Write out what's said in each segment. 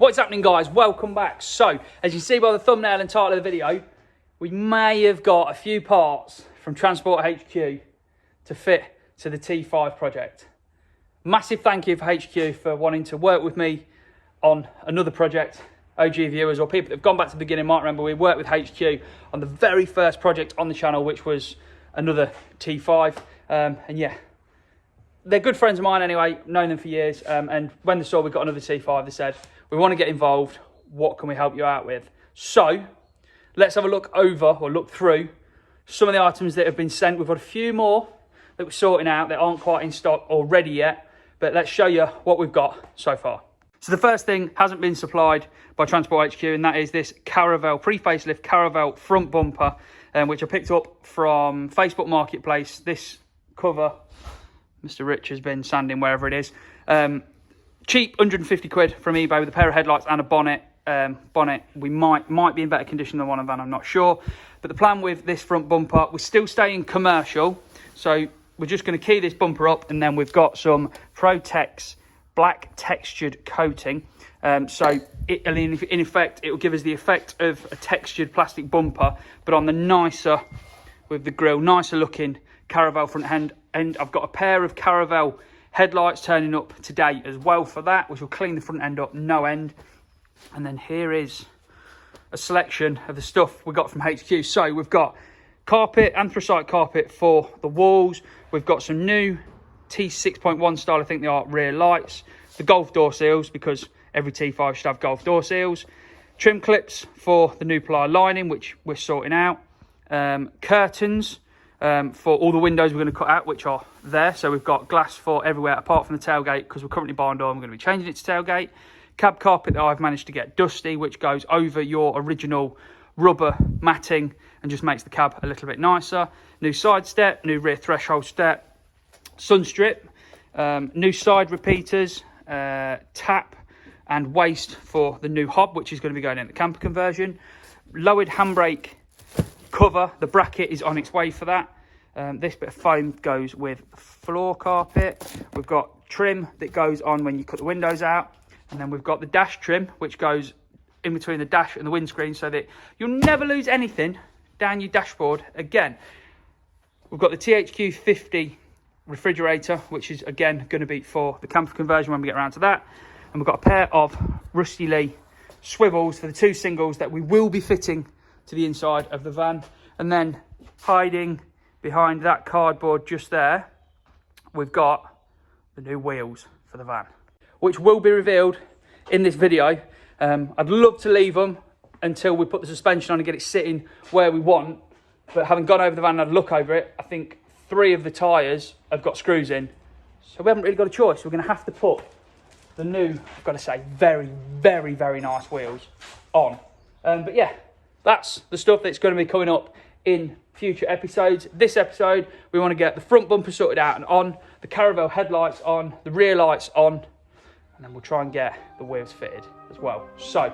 What's happening, guys? Welcome back. So, as you see by the thumbnail and title of the video, we may have got a few parts from Transport HQ to fit to the T5 project. Massive thank you for HQ for wanting to work with me on another project. OG viewers or people that have gone back to the beginning might remember we worked with HQ on the very first project on the channel, which was another T5. And yeah, they're good friends of mine anyway, known them for years. And when they saw we got another T5, they said, we want to get involved. What can we help you out with? So let's have a look over or look through some of the items that have been sent. We've got a few more that we're sorting out that aren't quite in stock or ready yet, but let's show you what we've got so far. So the first thing hasn't been supplied by Transport HQ, and that is this Caravelle, pre-facelift Caravelle front bumper, which I picked up from Facebook Marketplace. This cover, Mr. Rich has been sanding wherever it is. Cheap, 150 quid from eBay with a pair of headlights and a bonnet. Bonnet we might be in better condition than one of van, I'm not sure. But the plan with this front bumper, we're still staying commercial. So we're just going to key this bumper up, and then we've got some Protex black textured coating. So in effect, it will give us the effect of a textured plastic bumper, but on the nicer, with the grille, nicer looking Caravelle front end. I've got a pair of Caravelle headlights turning up today as well for that, which will clean the front end up no end. And then here is a selection of the stuff we got from HQ. So we've got carpet, anthracite carpet for the walls. We've got some new T6.1 style, I think they are, rear lights. The golf door seals, because every T5 should have golf door seals. Trim clips for the new ply lining, which we're sorting out. Curtains for all the windows we're going to cut out, which are there. So we've got glass for everywhere apart from the tailgate, because we're currently barn door. I'm going to be changing it to tailgate. Cab carpet that I've managed to get dusty, which goes over your original rubber matting and just makes the cab a little bit nicer. New side step, new rear threshold step, sun strip, new side repeaters, tap and waste for the new hob, which is going to be going in the camper conversion. Lowered handbrake cover, the bracket is on its way for that. This bit of foam goes with floor carpet. We've got trim that goes on when you cut the windows out, and then we've got the dash trim, which goes in between the dash and the windscreen, so that you'll never lose anything down your dashboard again. We've got the THQ 50 refrigerator, which is again going to be for the camper conversion when we get around to that. And we've got a pair of Rusty Lee swivels for the two singles that we will be fitting to the inside of the van. And then hiding behind that cardboard just there, we've got the new wheels for the van, which will be revealed in this video. I'd love to leave them until we put the suspension on and get it sitting where we want, but having gone over the van and had a look over it, I think 3 of the tyres have got screws in, so we haven't really got a choice. We're going to have to put the new, I've got to say, very, very, very nice wheels on. But yeah, that's the stuff that's going to be coming up in future episodes. This episode, we want to get the front bumper sorted out and on, the Caravelle headlights on, the rear lights on, and then we'll try and get the wheels fitted as well. So,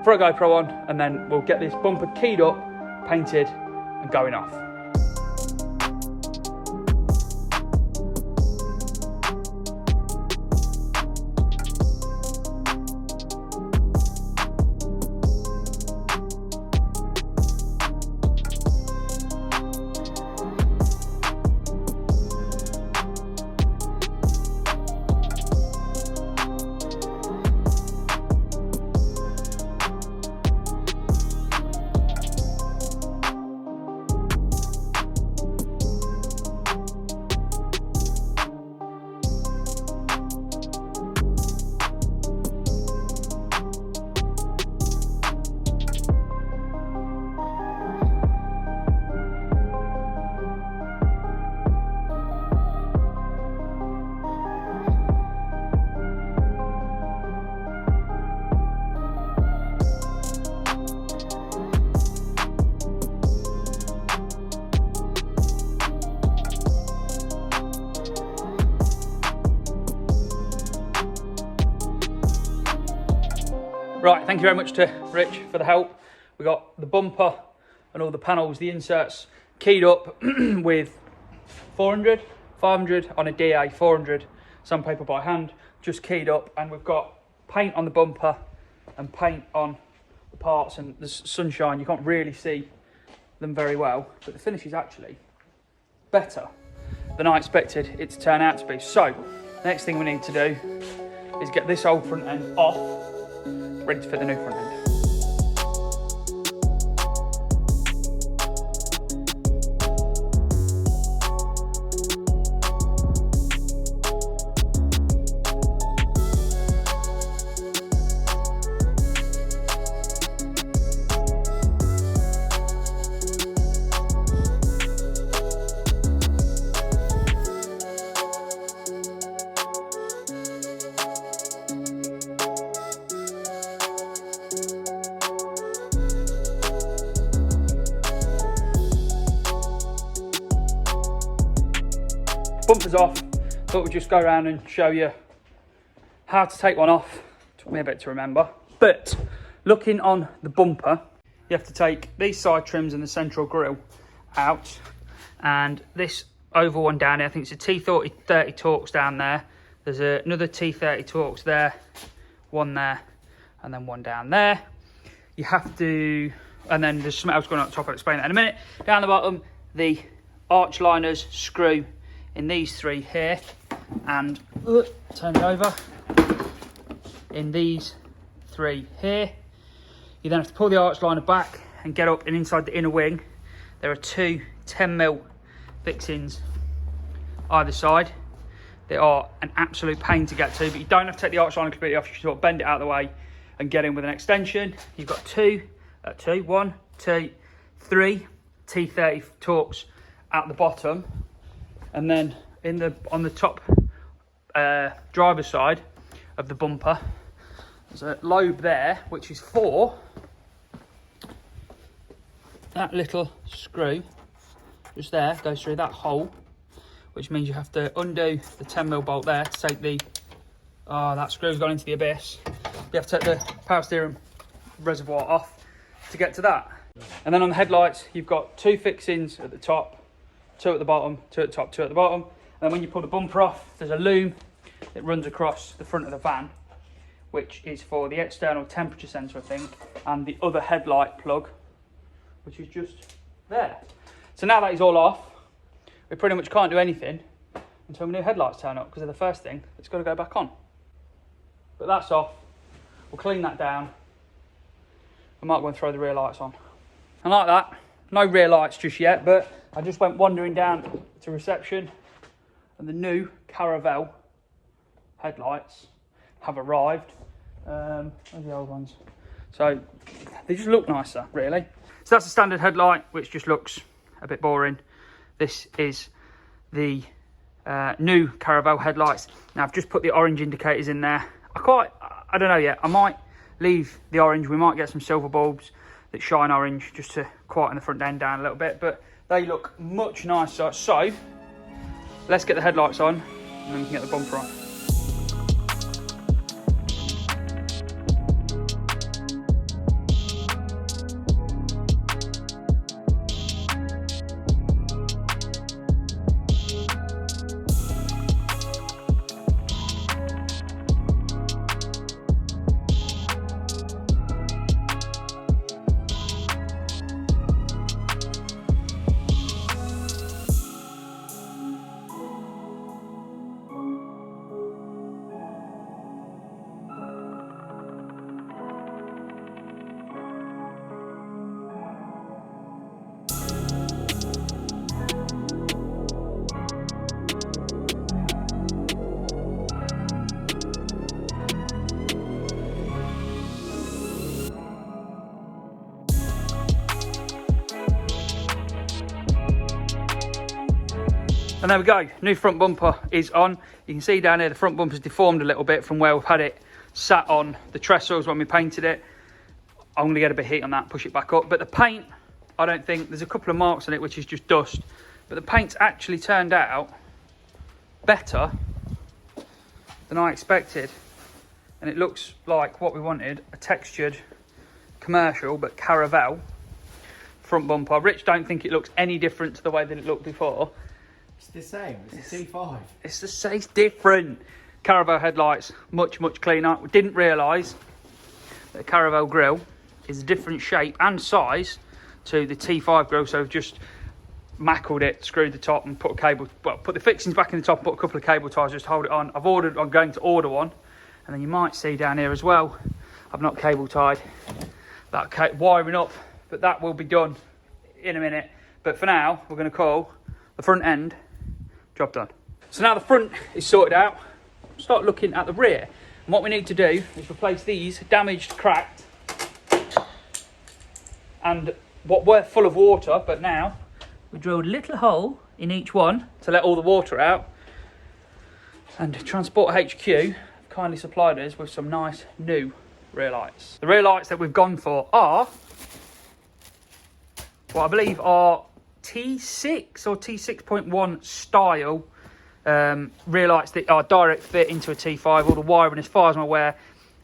throw a GoPro on, and then we'll get this bumper keyed up, painted, and going off. Right, thank you very much to Rich for the help. We got the bumper and all the panels, the inserts keyed up with 400, 500 on a DA, 400 sandpaper by hand, just keyed up, and we've got paint on the bumper and paint on the parts, and the sunshine, you can't really see them very well, but the finish is actually better than I expected it to turn out to be. So, next thing we need to do is get this old front end off, ready to fit the new front end. Bumpers off, thought we'd just go around and show you how to take one off. Took me a bit to remember, but looking on the bumper, you have to take these side trims and the central grille out, and this oval one down here, I think it's a T30 Torx down there. There's another T30 Torx there, one there, and then one down there. You have to, and then there's something else going on top, I'll explain that in a minute. Down the bottom, the arch liners screw in these three here, and turn it over, in these three here. You then have to pull the arch liner back and get up, and inside the inner wing there are two 10mm fixings either side. They are an absolute pain to get to, but you don't have to take the arch liner completely off. You can sort of bend it out of the way and get in with an extension. You've got one, two, three T30 Torx at the bottom, and then on the top driver's side of the bumper, there's a lobe there, which is for that little screw just there, goes through that hole, which means you have to undo the 10mm bolt there to take the, that screw's gone into the abyss. You have to take the power steering reservoir off to get to that. And then on the headlights, you've got two fixings at the top, two at the bottom, two at the top, two at the bottom. And then when you pull the bumper off, there's a loom that runs across the front of the van, which is for the external temperature sensor, I think, and the other headlight plug, which is just there. So now that is all off, we pretty much can't do anything until the new headlights turn up, because they're the first thing that's got to go back on. But that's off. We'll clean that down. I might go and throw the rear lights on. And like that, no rear lights just yet, but I just went wandering down to reception, and the new Caravelle headlights have arrived. Where's the old ones? So they just look nicer, really. So that's the standard headlight, which just looks a bit boring. This is the new Caravelle headlights. Now I've just put the orange indicators in there. I don't know yet. I might leave the orange. We might get some silver bulbs that shine orange just to quieten the front end down a little bit, but they look much nicer. So let's get the headlights on, and then we can get the bumper on. And there we go, new front bumper is on. You can see down here the front bumper's deformed a little bit from where we've had it sat on the trestles when we painted it. I'm going to get a bit of heat on that, push it back up. But the paint, I don't think, there's a couple of marks on it which is just dust. But the paint's actually turned out better than I expected. And it looks like what we wanted, a textured commercial but Caravelle front bumper. Rich don't think it looks any different to the way that it looked before. It's the same, it's a C5. It's the same, it's different. Caravelle headlights, much cleaner. We didn't realise that the Caravelle grille is a different shape and size to the T5 grille, so we've just mackled it, screwed the top and put a cable, well, put the fixings back in the top and put a couple of cable ties just to hold it on. I'm going to order one, and then you might see down here as well, I've not cable tied that wiring up, but that will be done in a minute. But for now, we're going to call the front end job done. So now the front is sorted out, start looking at the rear. And what we need to do is replace these damaged, cracked, and what were full of water, but now we drilled a little hole in each one to let all the water out. And Transport HQ kindly supplied us with some nice new rear lights. The rear lights that we've gone for are what I believe are T6 or T6.1 style rear lights that are direct fit into a T5. All the wiring, as far as I'm aware,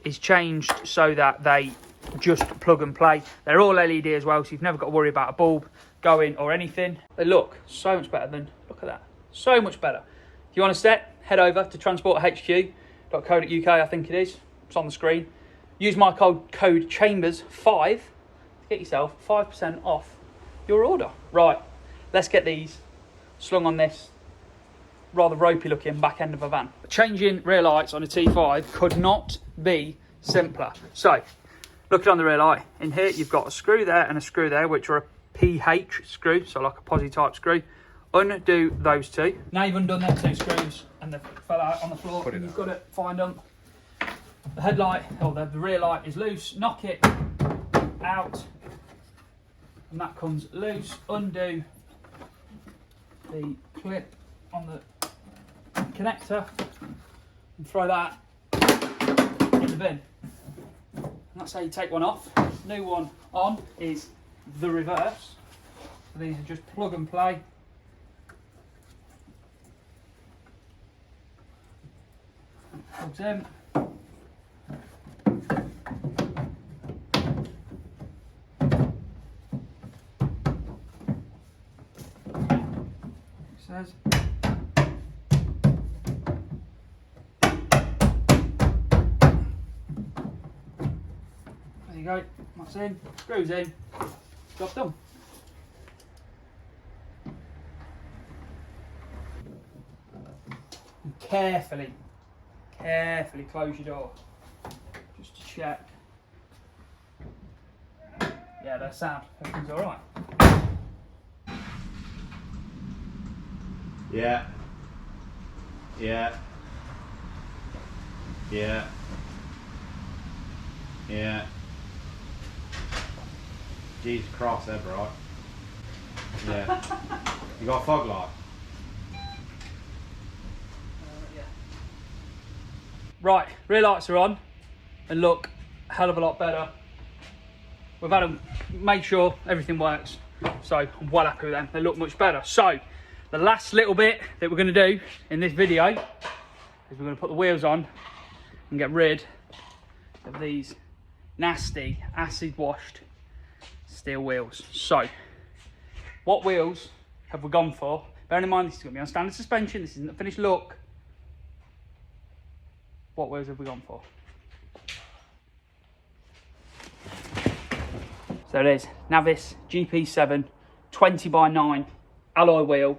is changed so that they just plug and play. They're all LED as well, so you've never got to worry about a bulb going or anything. They look so much better than, look at that, so much better. If you want a set, head over to transporthq.co.uk, I think it is. It's on the screen. Use my code CHAMBERS5 to get yourself 5% off your order. Right, let's get these slung on this rather ropey looking back end of a van. Changing rear lights on a T5 could not be simpler. So, looking on the rear light, in here you've got a screw there and a screw there, which are a PH screw, so like a posi type screw. Undo those two. Now you've undone them two screws and they fell out on the floor, and you've got to find them. The headlight, or the rear light is loose, knock it out, and that comes loose. Undo the clip on the connector and throw that in the bin. And that's how you take one off. New one on is the reverse. So these are just plug and play. Plugs in. Says. There you go, that's in, screws in, job done. And carefully close your door, just to check. Yeah, that's sound, everything's alright. Yeah. Yeah. Yeah. Yeah. Jesus Christ, they're bright. Yeah. You got a fog light? Yeah. Right, rear lights are on and look a hell of a lot better. We've had them made sure everything works, so I'm well happy with them. They look much better. So the last little bit that we're going to do in this video is we're going to put the wheels on and get rid of these nasty acid washed steel wheels. So what wheels have we gone for? Bearing in mind this is going to be on standard suspension, this isn't a finished look. What wheels have we gone for? So it is Navis GP7 20x9 alloy wheel.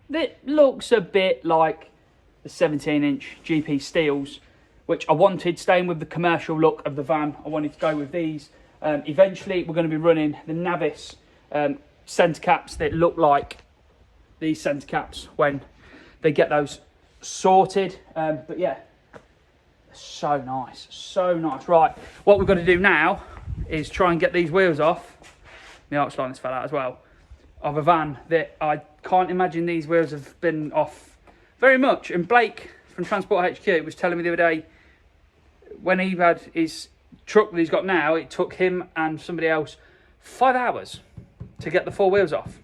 That looks a bit like the 17-inch GP Steels, which I wanted, staying with the commercial look of the van. I wanted to go with these. Eventually, we're going to be running the Navis centre caps that look like these centre caps when they get those sorted. But yeah, so nice, so nice. Right, what we've got to do now is try and get these wheels off. The arch liners fell out as well. Of a van that I can't imagine these wheels have been off very much. And Blake from Transport HQ was telling me the other day, when he had his truck that he's got now, it took him and somebody else 5 hours to get the 4 wheels off.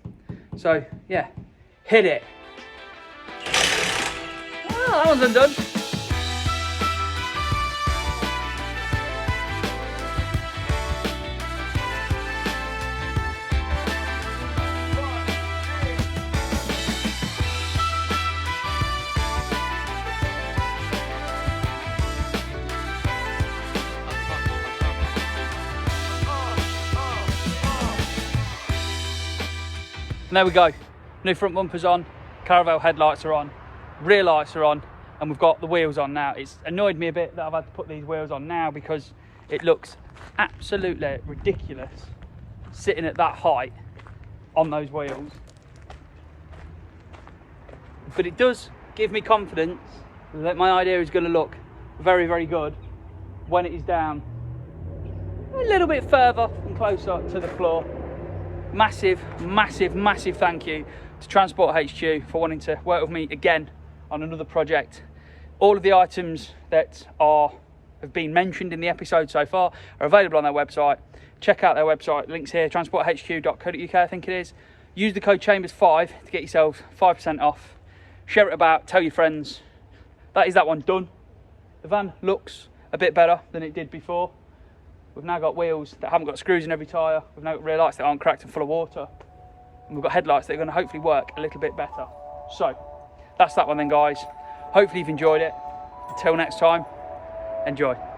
So yeah, hit it. Oh, that one's undone. And there we go. New front bumpers on, Caravelle headlights are on, rear lights are on, and we've got the wheels on now. It's annoyed me a bit that I've had to put these wheels on now because it looks absolutely ridiculous sitting at that height on those wheels. But it does give me confidence that my idea is going to look very, very good when it is down a little bit further and closer to the floor. Massive, massive, massive thank you to Transport HQ for wanting to work with me again on another project. All of the items that have been mentioned in the episode so far are available on their website. Check out their website, links here, transporthq.co.uk I think it is. Use the code CHAMBERS5 to get yourselves 5% off. Share it about, tell your friends. That is that one done. The van looks a bit better than it did before. We've now got wheels that haven't got screws in every tyre. We've now got rear lights that aren't cracked and full of water. And we've got headlights that are going to hopefully work a little bit better. So, that's that one then, guys. Hopefully you've enjoyed it. Until next time, enjoy.